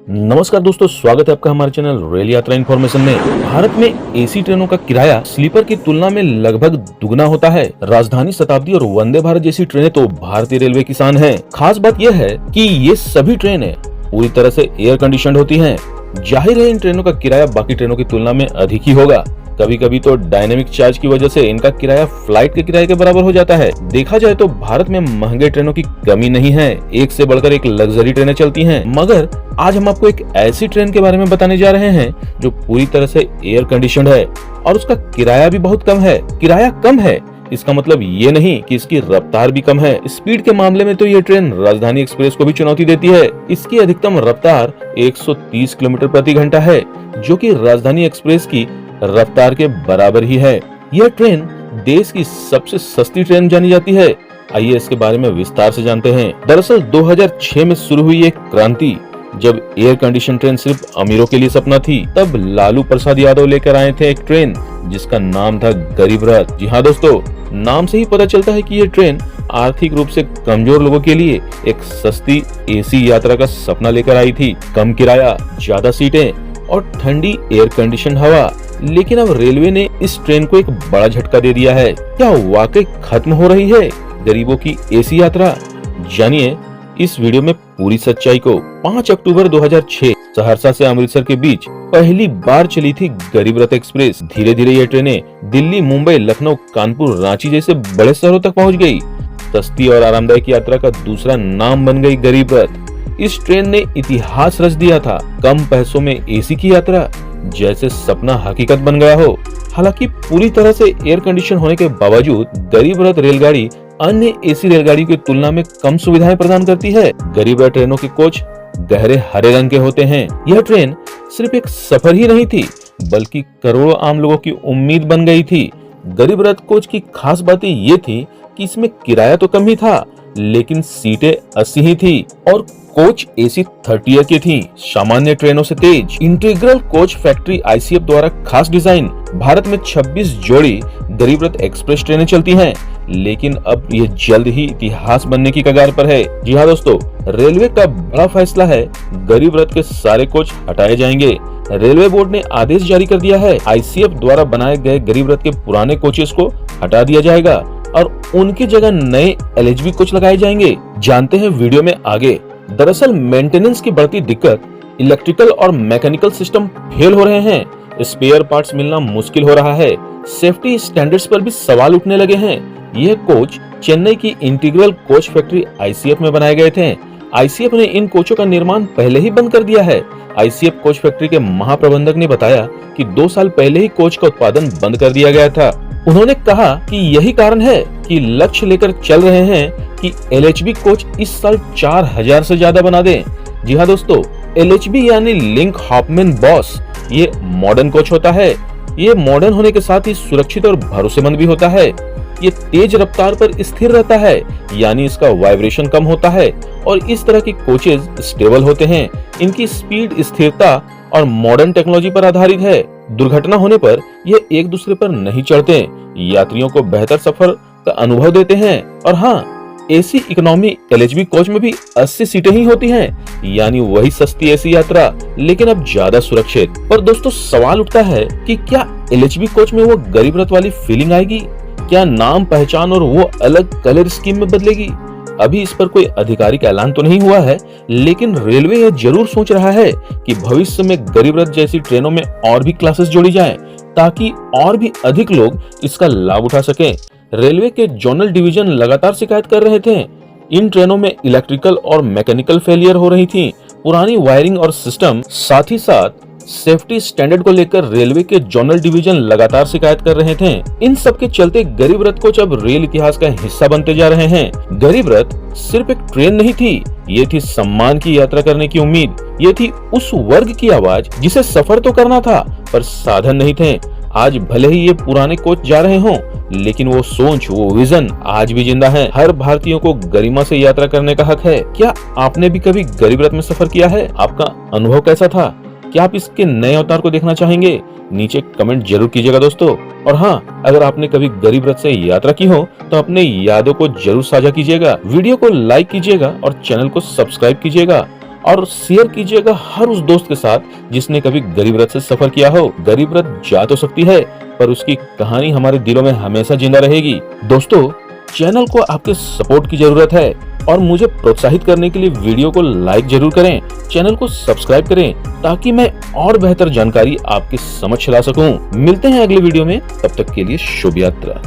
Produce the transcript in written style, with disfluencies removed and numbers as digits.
नमस्कार दोस्तों, स्वागत है आपका हमारे चैनल रेल यात्रा इन्फॉर्मेशन में। भारत में एसी ट्रेनों का किराया स्लीपर की तुलना में लगभग दुगना होता है। राजधानी, शताब्दी और वंदे भारत जैसी ट्रेनें तो भारतीय रेलवे की शान है। खास बात यह है कि ये सभी ट्रेनें पूरी तरह से एयर कंडीशनड होती हैं। जाहिर है इन ट्रेनों का किराया बाकी ट्रेनों की तुलना में अधिक ही होगा। कभी कभी तो डायनेमिक चार्ज की वजह से इनका किराया फ्लाइट के किराए के बराबर हो जाता है। देखा जाए तो भारत में महंगे ट्रेनों की कमी नहीं है, एक से बढ़कर एक लग्जरी ट्रेनें चलती हैं। मगर आज हम आपको एक ऐसी ट्रेन के बारे में बताने जा रहे हैं जो पूरी तरह से एयर कंडीशनड है और उसका किराया भी बहुत कम है। किराया कम है इसका मतलब ये नहीं कि इसकी रफ्तार भी कम है। स्पीड के मामले में तो ये ट्रेन राजधानी एक्सप्रेस को भी चुनौती देती है। इसकी अधिकतम रफ्तार 130 किलोमीटर प्रति घंटा है, जो कि राजधानी एक्सप्रेस की रफ्तार के बराबर ही है। यह ट्रेन देश की सबसे सस्ती ट्रेन जानी जाती है। आइए इसके बारे में विस्तार से जानते हैं। दरअसल 2006 में शुरू हुई एक क्रांति, जब एयर कंडीशन ट्रेन सिर्फ अमीरों के लिए सपना थी। तब लालू प्रसाद यादव लेकर आए थे एक ट्रेन जिसका नाम था गरीब रथ। जी हाँ दोस्तों, नाम से ही पता चलता है कि ये ट्रेन आर्थिक रूप से कमजोर लोगों के लिए एक सस्ती एसी यात्रा का सपना लेकर आई थी। कम किराया, ज्यादा सीटें और ठंडी एयर कंडीशन हवा। लेकिन अब रेलवे ने इस ट्रेन को एक बड़ा झटका दे दिया है। क्या वाकई खत्म हो रही है गरीबों की एसी यात्रा? जानिए इस वीडियो में पूरी सच्चाई को। 5 अक्टूबर 2006 सहरसा से अमृतसर के बीच पहली बार चली थी गरीब रथ एक्सप्रेस। धीरे धीरे ये ट्रेनें दिल्ली, मुंबई, लखनऊ, कानपुर, रांची जैसे बड़े शहरों तक पहुंच गई। सस्ती और आरामदायक यात्रा का दूसरा नाम बन गई गरीब रथ। इस ट्रेन ने इतिहास रच दिया था। कम पैसों में एसी की यात्रा, जैसे सपना हकीकत बन गया हो। हालांकि पूरी तरह से एयर कंडीशन होने के बावजूद गरीब रथ रेलगाड़ी अन्य एसी रेलगाड़ियों की तुलना में कम सुविधाएं प्रदान करती है। गरीब रथ ट्रेनों के कोच गहरे हरे रंग के होते हैं। यह ट्रेन सिर्फ एक सफर ही नहीं थी, बल्कि करोड़ों आम लोगों की उम्मीद बन गई थी। गरीब रथ कोच की खास बातें ये थी कि इसमें किराया तो कम ही था, लेकिन सीटें 80 ही थी और कोच एसी 30 ईयर की थी, सामान्य ट्रेनों से तेज। इंटीग्रल कोच फैक्ट्री आईसीएफ द्वारा खास डिजाइन। भारत में 26 जोड़ी गरीब रथ एक्सप्रेस ट्रेनें चलती हैं, लेकिन अब ये जल्द ही इतिहास बनने की कगार पर है। जी हाँ दोस्तों, रेलवे का बड़ा फैसला है, गरीब रथ के सारे कोच हटाए जाएंगे। रेलवे बोर्ड ने आदेश जारी कर दिया है, आईसीएफ द्वारा बनाए गए गरीब रथ के पुराने कोचेस को हटा दिया जाएगा और उनकी जगह नए एलएचबी कोच लगाए जाएंगे। जानते हैं वीडियो में आगे। दरअसल मेंटेनेंस की बढ़ती दिक्कत, इलेक्ट्रिकल और मैकेनिकल सिस्टम फेल हो रहे हैं, स्पेयर पार्ट्स मिलना मुश्किल हो रहा है, सेफ्टी स्टैंडर्ड्स पर भी सवाल उठने लगे हैं। यह कोच चेन्नई की इंटीग्रल कोच फैक्ट्री आईसीएफ में बनाए गए थे। आईसीएफ ने इन कोचों का निर्माण पहले ही बंद कर दिया है। आईसीएफ कोच फैक्ट्री के महाप्रबंधक ने बताया कि 2 साल पहले ही कोच का उत्पादन बंद कर दिया गया था। उन्होंने कहा कि यही कारण है कि लक्ष्य लेकर चल रहे हैं कि एलएचबी कोच इस साल 4000 से ज्यादा बना दें। जी हाँ दोस्तों, एलएचबी यानी लिंक हॉपमैन बॉस, ये मॉडर्न कोच होता है। ये मॉडर्न होने के साथ ही सुरक्षित और भरोसेमंद भी होता है। ये तेज रफ्तार पर स्थिर रहता है, यानी इसका वाइब्रेशन कम होता है और इस तरह की कोचेज स्टेबल होते हैं। इनकी स्पीड, स्थिरता और मॉडर्न टेक्नोलॉजी पर आधारित है। दुर्घटना होने पर ये एक दूसरे पर नहीं चढ़ते, यात्रियों को बेहतर सफर का अनुभव देते हैं। और हाँ, एसी इकोनॉमी एलएचबी कोच में भी 80 सीटें ही होती हैं, यानी वही सस्ती एसी यात्रा, लेकिन अब ज्यादा सुरक्षित। पर दोस्तों सवाल उठता है कि क्या एलएचबी कोच में वो गरीब रथ वाली फीलिंग आएगी? क्या नाम, पहचान और वो अलग कलर स्कीम में बदलेगी? अभी इस पर कोई आधिकारिक ऐलान तो नहीं हुआ है, लेकिन रेलवे यह जरूर सोच रहा है कि भविष्य में गरीब रथ जैसी ट्रेनों में और भी क्लासेस जोड़ी जाएं, ताकि और भी अधिक लोग इसका लाभ उठा सकें। रेलवे के जोनल डिवीजन लगातार शिकायत कर रहे थे। इन ट्रेनों में इलेक्ट्रिकल और मैकेनिकल फेलियर हो रही थी, पुरानी वायरिंग और सिस्टम, साथ ही साथ सेफ्टी स्टैंडर्ड को लेकर रेलवे के जोनल डिवीजन लगातार शिकायत कर रहे थे। इन सब के चलते गरीब रथ कोच अब रेल इतिहास का हिस्सा बनते जा रहे हैं। गरीब रथ सिर्फ एक ट्रेन नहीं थी, ये थी सम्मान की यात्रा करने की उम्मीद। ये थी उस वर्ग की आवाज जिसे सफर तो करना था पर साधन नहीं थे। आज भले ही ये पुराने कोच जा रहे हों, लेकिन वो सोच, वो विजन आज भी जिंदा है। हर भारतीयों को गरिमा से यात्रा करने का हक है। क्या आपने भी कभी गरीब रथ में सफर किया है? आपका अनुभव कैसा था? क्या आप इसके नए अवतार को देखना चाहेंगे? नीचे कमेंट जरूर कीजिएगा दोस्तों। और हाँ, अगर आपने कभी गरीब रथ से यात्रा की हो तो अपने यादों को जरूर साझा कीजिएगा। वीडियो को लाइक कीजिएगा और चैनल को सब्सक्राइब कीजिएगा। और शेयर कीजिएगा हर उस दोस्त के साथ जिसने कभी गरीब रथ से सफर किया हो। गरीब रथ जा तो सकती है, पर उसकी कहानी हमारे दिलों में हमेशा जिंदा रहेगी। दोस्तों, चैनल को आपके सपोर्ट की जरूरत है और मुझे प्रोत्साहित करने के लिए वीडियो को लाइक जरूर करें, चैनल को सब्सक्राइब करें ताकि मैं और बेहतर जानकारी आपके समक्ष ला सकूं। मिलते हैं अगले वीडियो में, तब तक के लिए शुभ यात्रा।